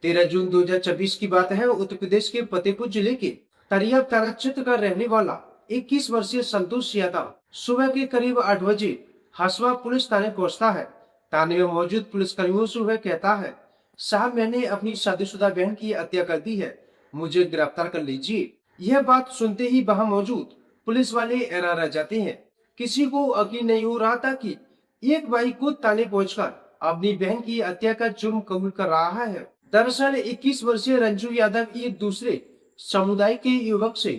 13 जून 2024 की बात है। उत्तर प्रदेश के फतेहपुर जिले के तरिया थाना क्षेत्र का रहने वाला 21 वर्षीय संतोष यादव सुबह के करीब 8 बजे हसवा पुलिस थाने पहुंचता है। थाने में मौजूद पुलिसकर्मियों से वह कहता है, साहब मैंने अपनी शादीशुदा बहन की हत्या कर दी है, मुझे गिरफ्तार कर लीजिए। यह बात सुनते ही वहां मौजूद पुलिस वाले हैरान रह जाते हैं। किसी को यकीन नहीं हो रहा था कि एक भाई खुद थाने पहुंचकर अपनी बहन की हत्या का जुर्म कबूल कर रहा है। दरअसल 21 वर्षीय रंजू यादव एक दूसरे समुदाय के युवक से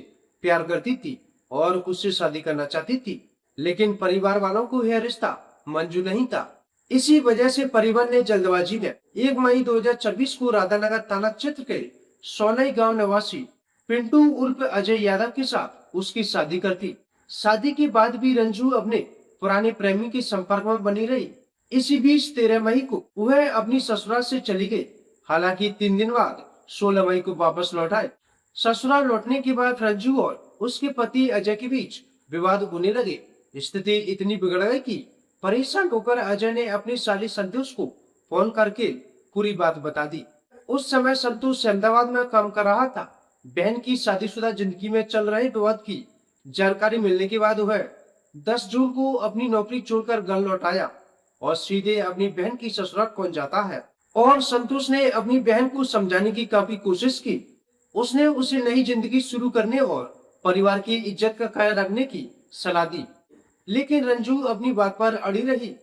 प्यार करती थी और उससे शादी करना चाहती थी, लेकिन परिवार वालों को यह रिश्ता मंजूर नहीं था। इसी वजह से परिवार ने जल्दबाजी में 1 मई 2024 को राधानगर थाना क्षेत्र के सोलई गांव निवासी पिंटू उर्फ अजय यादव के साथ उसकी शादी कर दी। शादी के बाद भी रंजू अपने पुराने प्रेमी के संपर्क में बनी रही। इसी बीच 13 मई को वह अपनी ससुराल से चली गई। हालांकि 3 दिन बाद 16 मई को वापस लौट आए। ससुराल लौटने के बाद रंजू और उसके पति अजय के बीच विवाद होने लगे। स्थिति इतनी बिगड़ गई कि परेशान होकर अजय ने अपनी साली संतोष को फोन करके पूरी बात बता दी। उस समय संतोष अहमदाबाद में काम कर रहा था। बहन की शादीशुदा जिंदगी में चल रहे विवाद की जानकारी मिलने के बाद वह 10 जून को अपनी नौकरी छोड़कर घर लौट आया और सीधे अपनी बहन की ससुराल पहुंच जाता है। और संतोष ने अपनी बहन को समझाने की काफी कोशिश की। उसने उसे नई जिंदगी शुरू करने और परिवार की इज्जत का ख्याल रखने की सलाह दी, लेकिन रंजू अपनी बात पर अड़ी रही।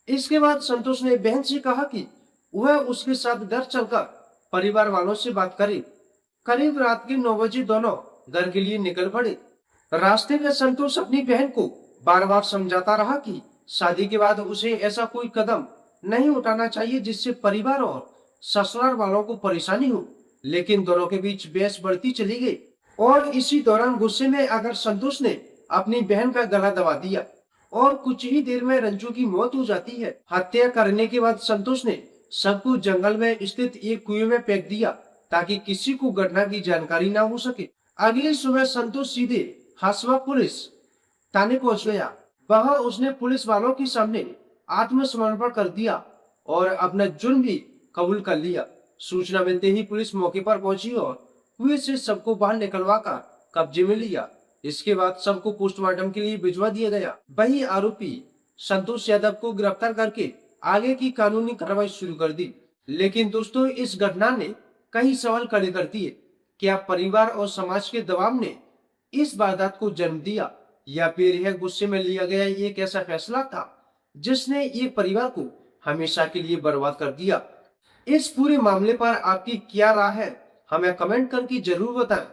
इसके बाद संतोष ने बहन से कहा कि वह उसके साथ घर चलकर परिवार वालों से बात करे। करीब रात के 9 बजे दोनों घर के लिए निकल पड़े। रास्ते में संतोष अपनी बहन को बार बार समझाता रहा कि शादी के बाद उसे ऐसा कोई कदम नहीं उठाना चाहिए जिससे परिवार और ससुराल वालों को परेशानी हो, लेकिन दोनों के बीच बहस बढ़ती चली गई। और इसी दौरान गुस्से में आकर संतोष ने अपनी बहन का गला दबा दिया और कुछ ही देर में रंजू की मौत हो जाती है। हत्या करने के बाद संतोष ने सबको जंगल में स्थित एक कुएं में फेंक दिया ताकि किसी को घटना की जानकारी न हो सके। अगली सुबह संतोष सीधे हसवा पुलिस थाने पहुंच गया। वहां उसने पुलिस वालों के सामने आत्मसमर्पण कर दिया और अपना जुर्म भी कबूल कर लिया। सूचना मिलते ही पुलिस मौके पर पहुंची और कुएं से सबको बाहर निकलवा कर कब्जे में लिया। इसके बाद सबको पोस्टमार्टम के लिए भिजवा दिया गया। वही आरोपी संतोष यादव को गिरफ्तार करके आगे की कानूनी कार्रवाई शुरू कर दी। लेकिन दोस्तों, इस घटना ने कई सवाल खड़े कर दिए। क्या परिवार और समाज के दबाव ने इस वारदात को जन्म दिया, या फिर यह गुस्से में लिया गया एक ऐसा फैसला था जिसने ये परिवार को हमेशा के लिए बर्बाद कर दिया? इस पूरे मामले पर आपकी क्या राय है, हमें कमेंट करके जरूर बताएं।